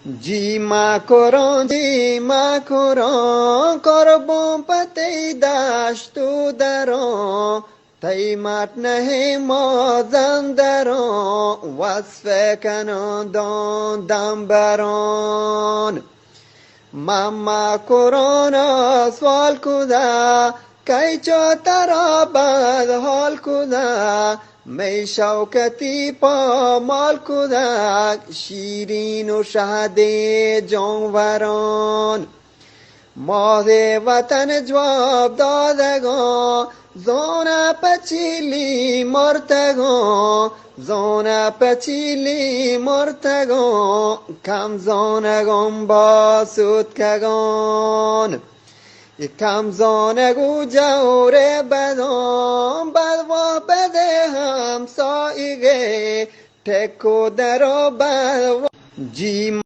جی ما کران کربون پتی داشت و دران تیمت نه ما زندران وصف کنان دان دنبران ماما کرونا سوال کدا کی چو ترا بد حال کدا می شوکتی پا مال کدا شیرین و شهد جانوران ماه وطن جواب دادگان زون پچیلی مرتگان زون پچیلی مرتگان کم زانگان با سودکگان کم زانگو جور بدان بد و بده همسایگه تکو در و بد و جی